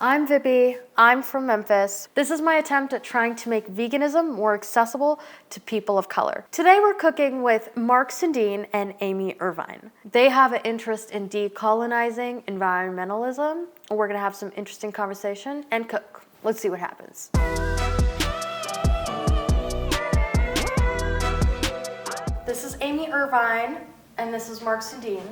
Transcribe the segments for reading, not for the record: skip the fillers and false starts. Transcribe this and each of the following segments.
I'm Vibi, I'm from Memphis. This is my attempt at trying to make veganism more accessible to people of color. Today we're cooking with Mark Sundeen and Amy Irvine. They have an interest in decolonizing environmentalism. We're gonna have some interesting conversation and cook. Let's see what happens. This is Amy Irvine and this is Mark Sundeen.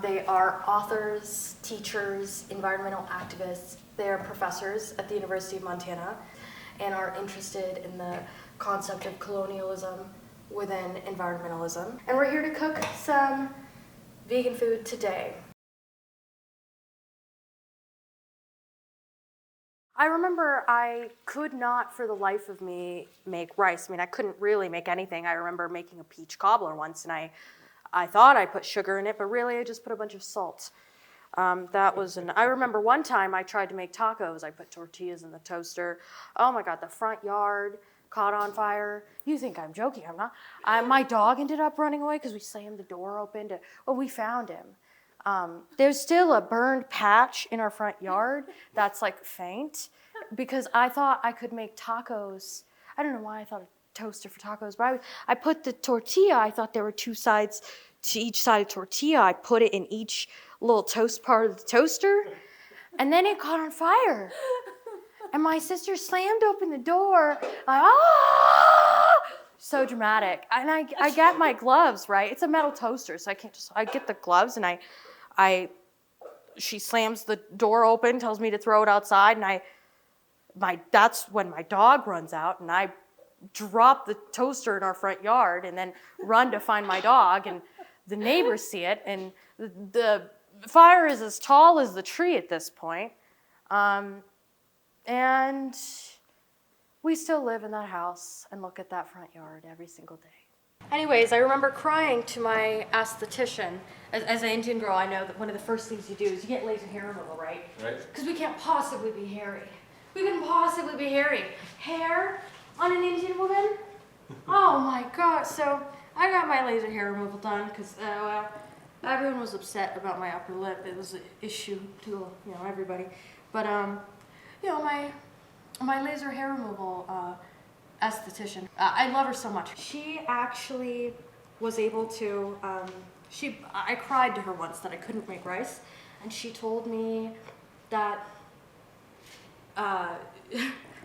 They are authors, teachers, environmental activists. They're professors at the University of Montana and are interested in the concept of colonialism within environmentalism. And we're here to cook some vegan food today. I remember I could not for the life of me make rice. I mean, I couldn't really make anything. I remember making a peach cobbler once and I thought I put sugar in it, but really I just put a bunch of salt. I remember one time I tried to make tacos. I put tortillas in the toaster. Oh my God, the front yard caught on fire. You think I'm joking, I'm not. My dog ended up running away because we slammed the door open we found him. There's still a burned patch in our front yard that's like faint because I thought I could make tacos. I don't know why I thought toaster for tacos, but I put the tortilla, I thought there were two sides to each side of tortilla. I put it in each little toast part of the toaster, and then it caught on fire. And my sister slammed open the door, like, ah! So dramatic. And I get my gloves, right? It's a metal toaster, so I get the gloves, and she slams the door open, tells me to throw it outside, and that's when my dog runs out, and I drop the toaster in our front yard and then run to find my dog, and the neighbors see it, and the fire is as tall as the tree at this point. And we still live in that house and look at that front yard every single day. Anyways, I remember crying to my esthetician. As an Indian girl, I know that one of the first things you do is you get laser hair removal, right? Right. Because we can't possibly be hairy. We couldn't possibly be hairy. Hair on an Indian woman? Oh my God. So I got my laser hair removal done because, everyone was upset about my upper lip. It was an issue to, everybody. But, my laser hair removal esthetician, I love her so much. She actually was able to, I cried to her once that I couldn't make rice, and she told me that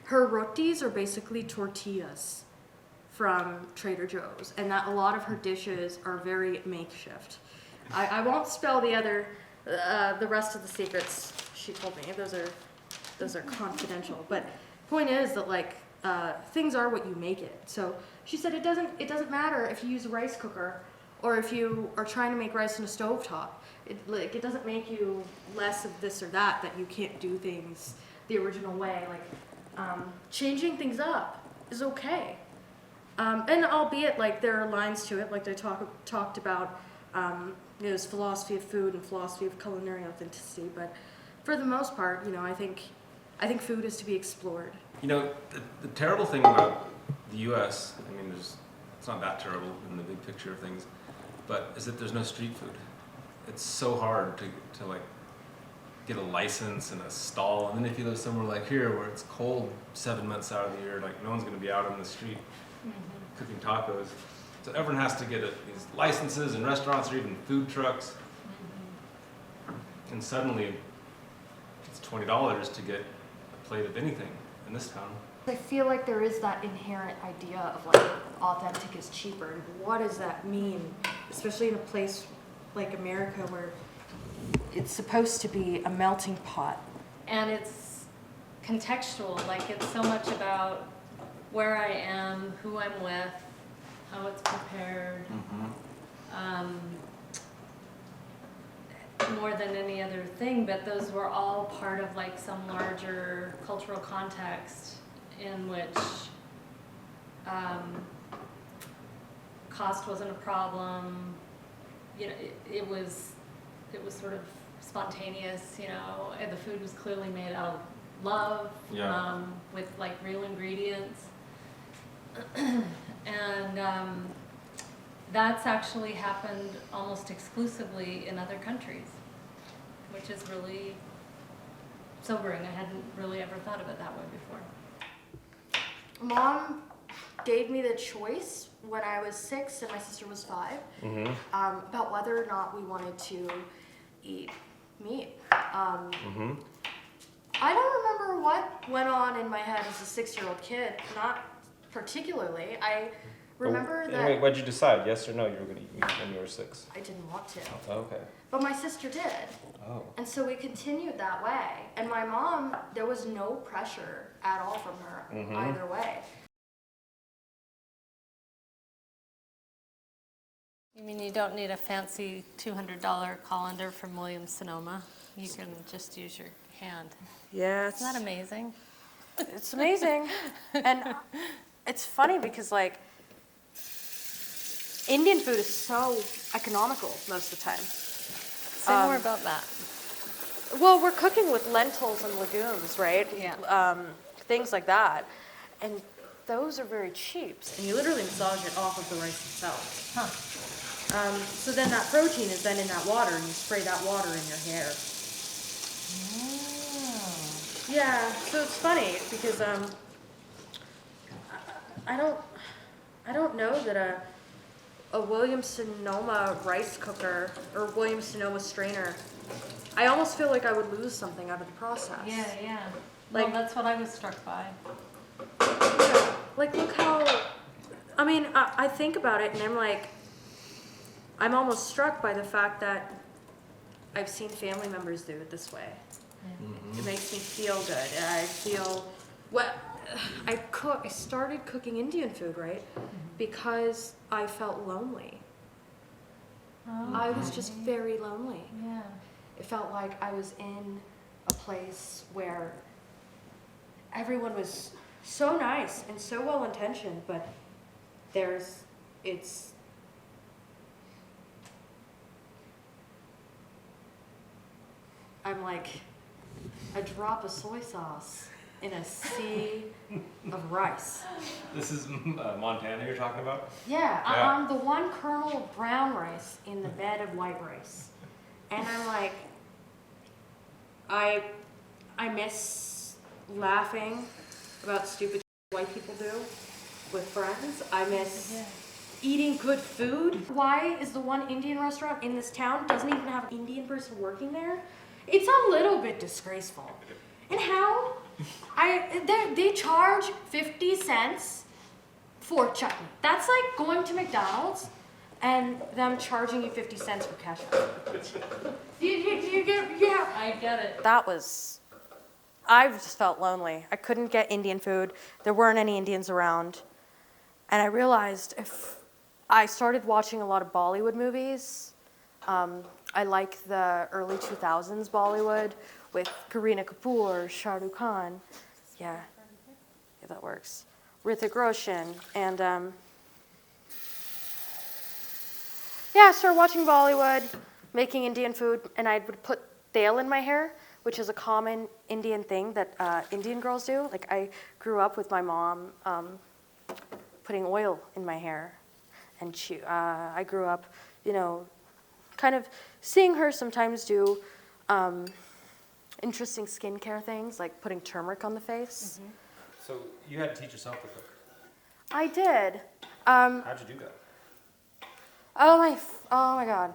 her rotis are basically tortillas from Trader Joe's, and that a lot of her dishes are very makeshift. I won't spell the rest of the secrets she told me. Those are confidential. But point is that things are what you make it. So she said it doesn't matter if you use a rice cooker or if you are trying to make rice in a stovetop. It doesn't make you less of this or that you can't do things the original way. Changing things up is okay. And albeit there are lines to it, like they talked about, there's philosophy of food and philosophy of culinary authenticity. But for the most part, I think food is to be explored. The terrible thing about the U.S., it's not that terrible in the big picture of things, but is that there's no street food. It's so hard to get a license and a stall, and then if you live somewhere like here where it's cold 7 months out of the year, no one's going to be out on the street cooking tacos. So everyone has to get these licenses and restaurants or even food trucks. And suddenly it's $20 to get a plate of anything in this town. I feel like there is that inherent idea of authentic is cheaper. And what does that mean? Especially in a place like America where it's supposed to be a melting pot. And it's contextual, it's so much about where I am, who I'm with, how it's prepared, more than any other thing, but those were all part of some larger cultural context in which cost wasn't a problem. It was sort of spontaneous, and the food was clearly made out of love, with real ingredients. And that's actually happened almost exclusively in other countries, which is really sobering. I hadn't really ever thought of it that way before. Mom gave me the choice when I was 6 and my sister was 5 about whether or not we wanted to eat meat. I don't remember what went on in my head as a 6-year-old kid, not particularly. I remember that... Wait, what'd you decide? Yes or no you were going to eat meat when you were 6? I didn't want to. Oh, okay. But my sister did. Oh. And so we continued that way. And my mom, there was no pressure at all from her either way. You mean you don't need a fancy $200 colander from Williams-Sonoma? You can just use your hand. Yeah, Isn't that amazing? It's amazing. And it's funny because, like, Indian food is so economical most of the time. Say more about that. Well, we're cooking with lentils and legumes, right? Yeah. Things like that. And those are very cheap. And you literally massage it off of the rice itself. Huh. So then that protein is then in that water, and you spray that water in your hair. Oh. Yeah, so it's funny because I don't know that a Williams-Sonoma rice cooker or Williams-Sonoma strainer, I almost feel like I would lose something out of the process. Yeah. Like- Well, that's what I was struck by. Yeah, like look how, I mean, I think about it and I'm like, I'm almost struck by the fact that I've seen family members do it this way. Yeah. It makes me feel good. And I feel, I started cooking Indian food, right? Because I felt lonely. Oh, I was just very lonely. yeah. It felt like I was in a place where everyone was so nice and so well intentioned, but I'm like a drop of soy sauce in a sea of rice. This is Montana you're talking about? Yeah, Yeah. I'm the one kernel of brown rice in the bed of white rice. And I'm like, I miss laughing about stupid white people do with friends. I miss eating good food. Why is the one Indian restaurant in this town doesn't even have an Indian person working there? It's a little bit disgraceful. And how? They charge 50 cents for chutney. That's like going to McDonald's and them charging you 50 cents for ketchup. You get, yeah. I get it. I just felt lonely. I couldn't get Indian food. There weren't any Indians around. And I realized if I started watching a lot of Bollywood movies, I like the early 2000s Bollywood with Kareena Kapoor, Shah Rukh Khan. Yeah, that works. Hrithik Roshan. And I started watching Bollywood, making Indian food, and I would put tail in my hair, which is a common Indian thing that Indian girls do. Like I grew up with my mom putting oil in my hair. And I grew up, kind of seeing her sometimes do interesting skincare things, like putting turmeric on the face. Mm-hmm. So you had to teach yourself to cook. I did. How'd you do that? Oh my God.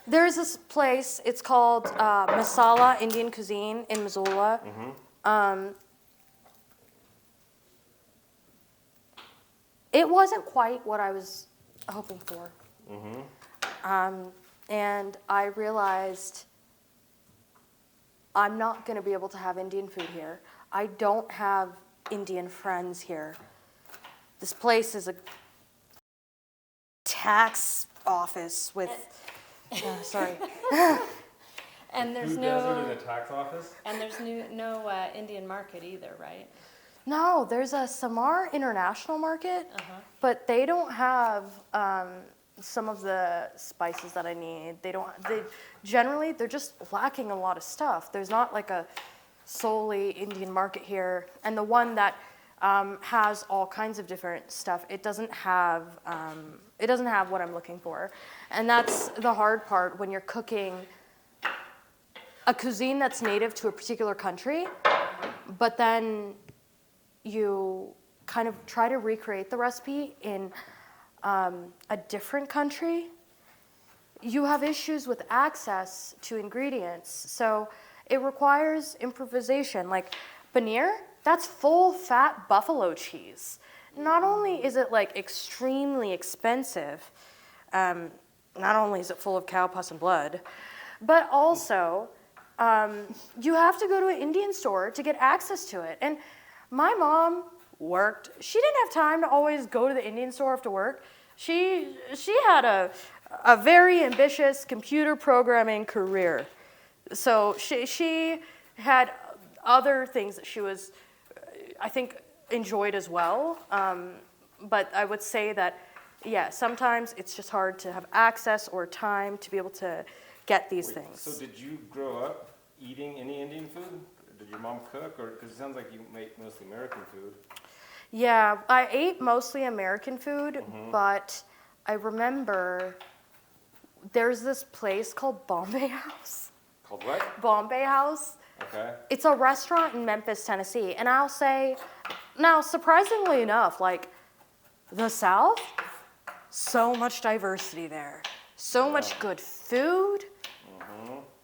There's this place, it's called Masala Indian Cuisine in Missoula. It wasn't quite what I was hoping for. And I realized I'm not going to be able to have Indian food here. I don't have Indian friends here. This place is a tax office with, sorry. And there's Food desert in a tax office? and there's no Indian market either, right? No, there's a Samar International Market, but they don't have some of the spices that I need. They're just lacking a lot of stuff. There's not like a solely Indian market here. And the one that has all kinds of different stuff, it doesn't have what I'm looking for. And that's the hard part when you're cooking a cuisine that's native to a particular country, but then you kind of try to recreate the recipe in a different country, you have issues with access to ingredients. So it requires improvisation. Like paneer, that's full fat buffalo cheese. Not only is it like extremely expensive, not only is it full of cow pus and blood, but also you have to go to an Indian store to get access to it. And my mom worked. She didn't have time to always go to the Indian store after work. She had a very ambitious computer programming career. So she had other things that she was, I think, enjoyed as well. But I would say that, yeah, sometimes it's just hard to have access or time to be able to get these things. So did you grow up eating any Indian food? Did your mom cook? Or because it sounds like you make mostly American food. Yeah, I ate mostly American food, but I remember there's this place called Bombay House. Called what? Bombay House. Okay. It's a restaurant in Memphis, Tennessee. And I'll say, now, surprisingly enough, like the South, so much diversity there. So much good food.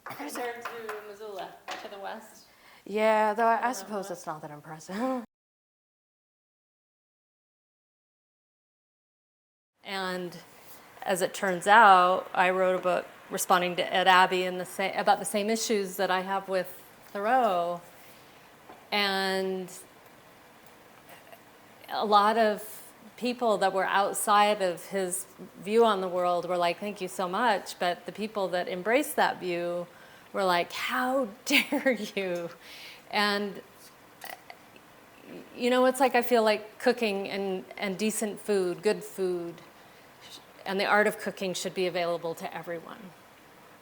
Compared to Missoula, to the west. Yeah, though I suppose it's not that impressive. And as it turns out, I wrote a book responding to Ed Abbey about the same issues that I have with Thoreau. And a lot of people that were outside of his view on the world were like, thank you so much. But the people that embraced that view were like, how dare you? And you know, it's like I feel like cooking and decent food, good food, and the art of cooking should be available to everyone,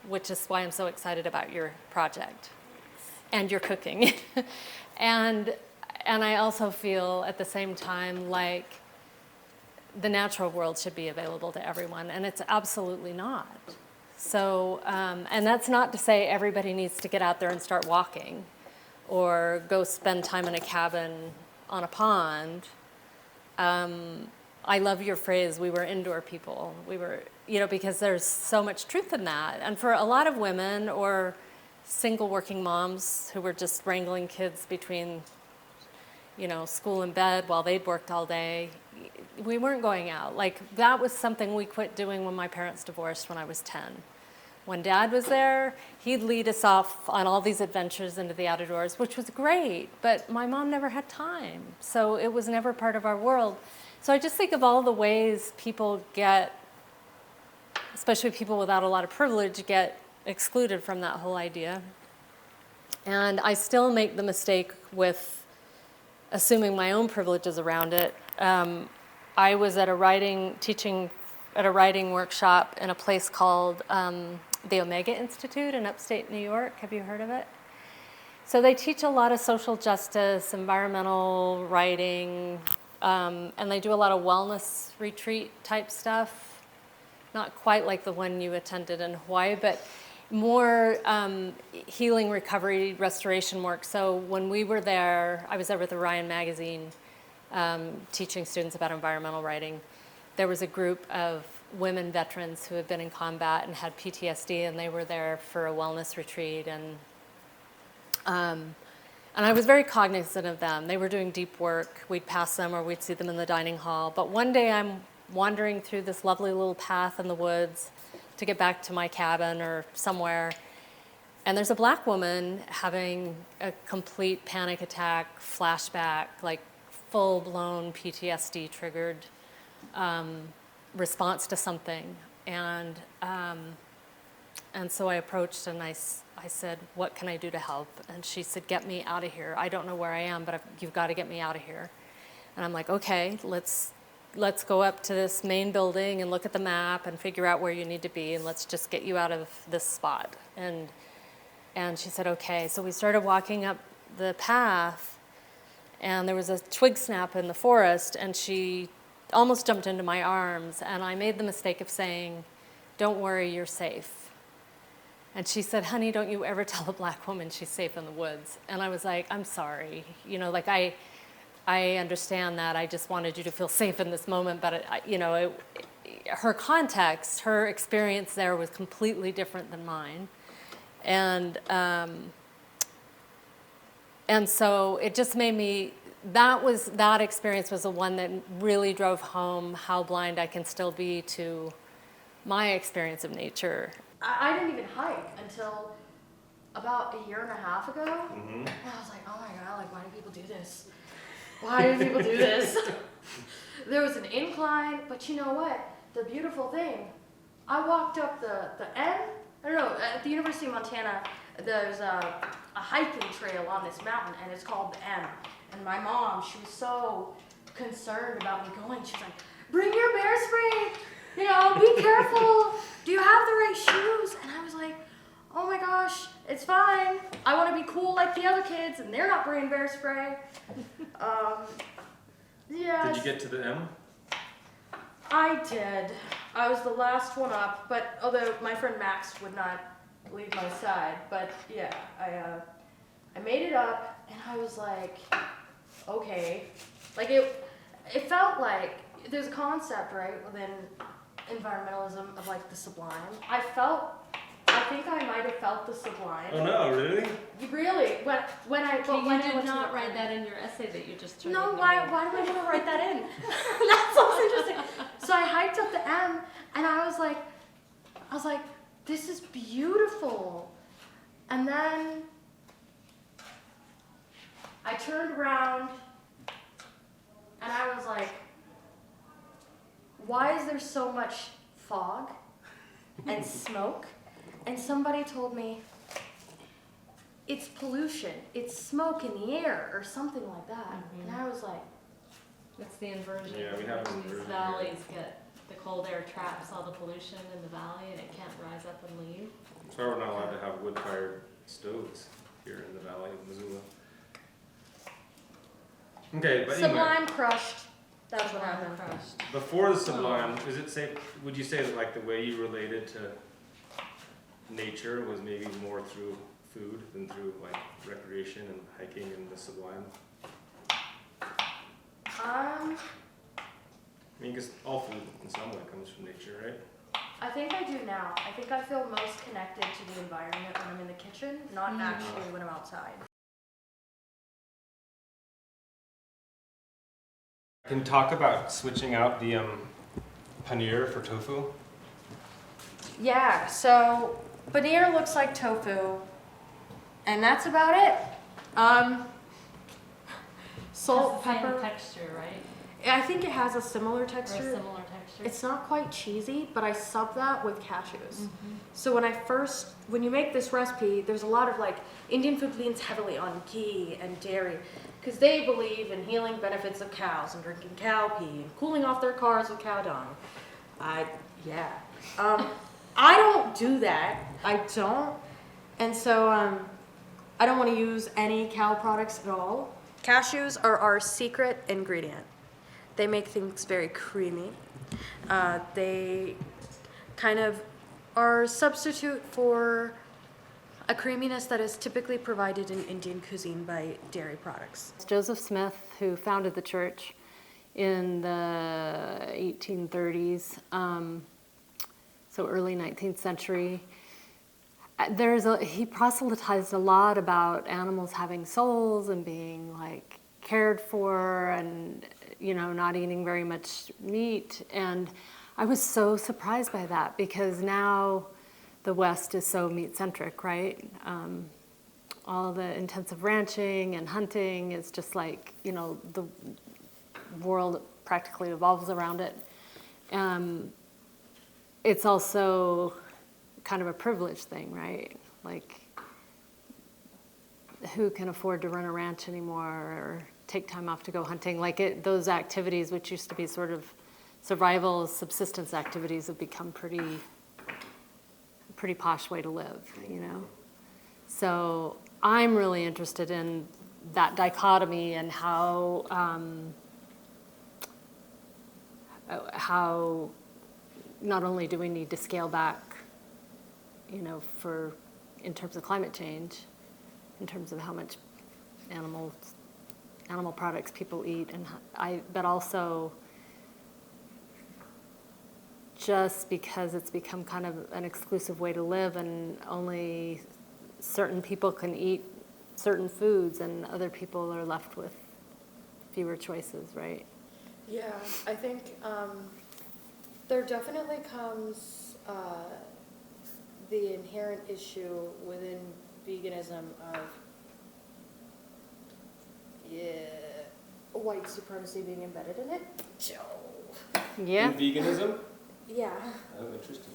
which is why I'm so excited about your project and your cooking. and I also feel at the same time like the natural world should be available to everyone, and it's absolutely not. So, and that's not to say everybody needs to get out there and start walking or go spend time in a cabin on a pond. I love your phrase, we were indoor people. We were, you know, because there's so much truth in that. And for a lot of women or single working moms who were just wrangling kids between, you know, school and bed while they'd worked all day, we weren't going out. Like, that was something we quit doing when my parents divorced when I was 10. When Dad was there, he'd lead us off on all these adventures into the outdoors, which was great, but my mom never had time. So it was never part of our world. So I just think of all the ways people get, especially people without a lot of privilege, get excluded from that whole idea. And I still make the mistake with assuming my own privileges around it. I was teaching at a writing workshop in a place called the Omega Institute in upstate New York. Have you heard of it? So they teach a lot of social justice, environmental writing, and they do a lot of wellness retreat type stuff. Not quite like the one you attended in Hawaii, but more healing, recovery, restoration work. So when we were there, I was there with Orion Magazine, teaching students about environmental writing. There was a group of women veterans who had been in combat and had PTSD, and they were there for a wellness retreat. And I was very cognizant of them. They were doing deep work. We'd pass them or we'd see them in the dining hall. But one day I'm wandering through this lovely little path in the woods to get back to my cabin or somewhere, and there's a Black woman having a complete panic attack, flashback, like full-blown PTSD triggered response to something. And so I approached and I said, what can I do to help? And she said, get me out of here. I don't know where I am, but you've got to get me out of here. And I'm like, okay, let's go up to this main building and look at the map and figure out where you need to be, and let's just get you out of this spot. And she said, okay. So we started walking up the path, and there was a twig snap in the forest, and she almost jumped into my arms, and I made the mistake of saying, don't worry, you're safe. And she said, honey, don't you ever tell a black woman she's safe in the woods. And I was like, I'm sorry. You know, like I understand that. I just wanted you to feel safe in this moment. But, her context, her experience there was completely different than mine. And so it just made me, that experience was the one that really drove home how blind I can still be to my experience of nature. I didn't even hike until about a year and a half ago. And I was like, oh my God, like, why do people do this? Why do people do this? There was an incline, but you know what? The beautiful thing, I walked up the end. I don't know, at the University of Montana, there's a hiking trail on this mountain, and it's called the M. And my mom, she was so concerned about me going. She's like, bring your bear spray, you know, be careful. Do you have the right shoes? And I was like, oh my gosh, it's fine. I want to be cool like the other kids, and they're not bringing bear spray. Yeah. Did you get to the M? I did. I was the last one up, but although my friend Max would not leave my side, but yeah, I made it up, and I was like, okay, like it felt like there's a concept, right, within environmentalism of like the sublime. I think I might have felt the sublime. Oh no, really? Really? When I did not write that in your essay that you just turned No, into why me. do I want to write that in? That sounds interesting. So I hiked up the M, and I was like, this is beautiful. And then I turned around, and I was like, why is there so much fog and smoke? And somebody told me, it's pollution, it's smoke in the air, or something like that. And I was like, It's the inversion. Yeah, we have an These inversion valleys get, the cold air traps all the pollution in the valley and it can't rise up and leave. That's why we're not allowed to have wood-fired stoves here in the valley of Missoula. Okay, but anyway, sublime crushed. That's what Sublime happened. crushed. before the sublime, is it safe? Would you say that like the way you related to nature was maybe more through food than through like recreation and hiking and the sublime? I mean, because all food in some way comes from nature, right? I think I do now. I think I feel most connected to the environment when I'm in the kitchen, not actually when I'm outside. Can talk about switching out the paneer for tofu. Yeah, so paneer looks like tofu, and that's about it. Salt, It's the same pepper. texture, right? I think it has a similar Or a texture. similar texture. It's not quite cheesy, but I sub that with cashews. So when you make this recipe, there's a lot of like, Indian food leans heavily on ghee and dairy, because they believe in healing benefits of cows and drinking cow pee and cooling off their cars with cow dung. I don't do that. I don't. And so I don't want to use any cow products at all. Cashews are our secret ingredient. They make things very creamy. They kind of are a substitute for a creaminess that is typically provided in Indian cuisine by dairy products. Joseph Smith, who founded the church in the 1830s, so early 19th century, he proselytized a lot about animals having souls and being like cared for and, you know, not eating very much meat. And I was so surprised by that because now the West is so meat-centric, right? All the intensive ranching and hunting is just like, you know, the world practically evolves around it. It's also kind of a privilege thing, right? Like, who can afford to run a ranch anymore or take time off to go hunting? Like those activities, which used to be sort of survival, subsistence activities, have become pretty posh way to live, you know? So I'm really interested in that dichotomy and how not only do we need to scale back, you know, for in terms of climate change, in terms of how much animal products people eat, but also just because it's become kind of an exclusive way to live, and only certain people can eat certain foods, and other people are left with fewer choices, right? Yeah, I think there definitely comes the inherent issue within veganism of white supremacy being embedded in it. Yeah. In veganism? Yeah. Oh, interesting.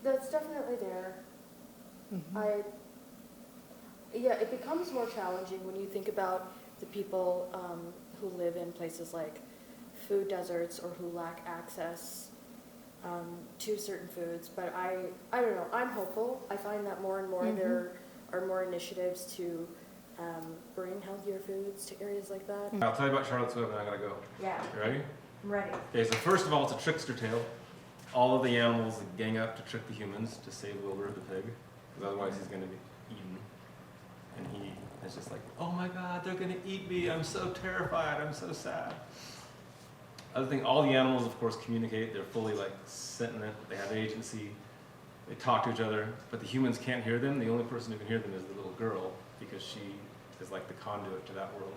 That's definitely there. It becomes more challenging when you think about the people who live in places like food deserts or who lack access to certain foods. But I don't know, I'm hopeful. I find that more and more there are more initiatives to bring healthier foods to areas like that. I'll tell you about Charlotte's Web and I gotta go. Yeah, You ready? I'm ready. Okay, so first of all, it's a trickster tale. All of the animals gang up to trick the humans to save Wilbur the pig, because otherwise he's going to be eaten. And he is just like, oh my God, they're going to eat me. I'm so terrified. I'm so sad. Other thing, all the animals, of course, communicate. They're fully like sentient. They have agency. They talk to each other, but the humans can't hear them. The only person who can hear them is the little girl, because she is like the conduit to that world.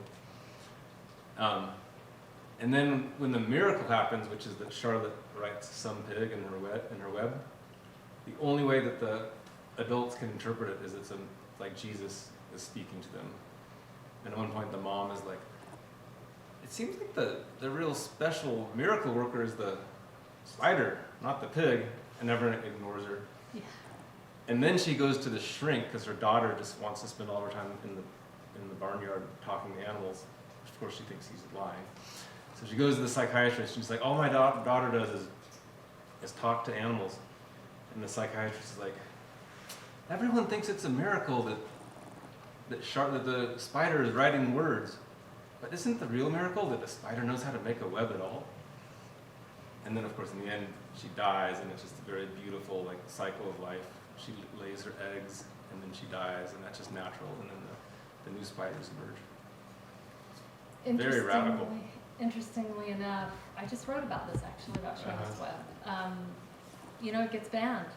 And then when the miracle happens, which is that Charlotte writes some pig in her web, the only way that the adults can interpret it is it's like Jesus is speaking to them. And at one point the mom is like, it seems like the real special miracle worker is the spider, not the pig, and everyone ignores her. Yeah. And then she goes to the shrink because her daughter just wants to spend all her time in the barnyard talking to animals. Of course she thinks he's lying. So she goes to the psychiatrist and she's like, all my daughter does is talk to animals. And the psychiatrist is like, everyone thinks it's a miracle that the spider is writing words. But isn't the real miracle that the spider knows how to make a web at all? And then of course in the end she dies, and it's just a very beautiful like cycle of life. She lays her eggs and then she dies, and that's just natural, and then the new spiders emerge. Very radical. Interestingly enough, I just wrote about this actually, about Charlotte's Web. It gets banned.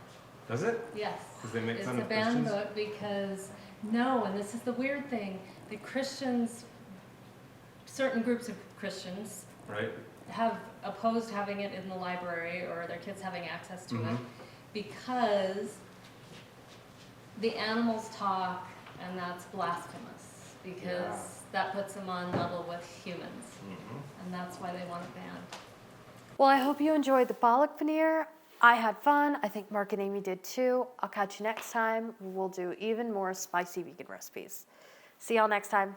Does it? Yes. Because they make It's fun a of banned Christians? book because, no, and this is the weird thing, the Christians, certain groups of Christians, Right? have opposed having it in the library or their kids having access to it Mhm. because the animals talk, and that's blasphemous, because that puts them on level with humans, and that's why they want it banned. Well, I hope you enjoyed the Palak Paneer. I had fun. I think Mark and Amy did too. I'll catch you next time. We'll do even more spicy vegan recipes. See y'all next time.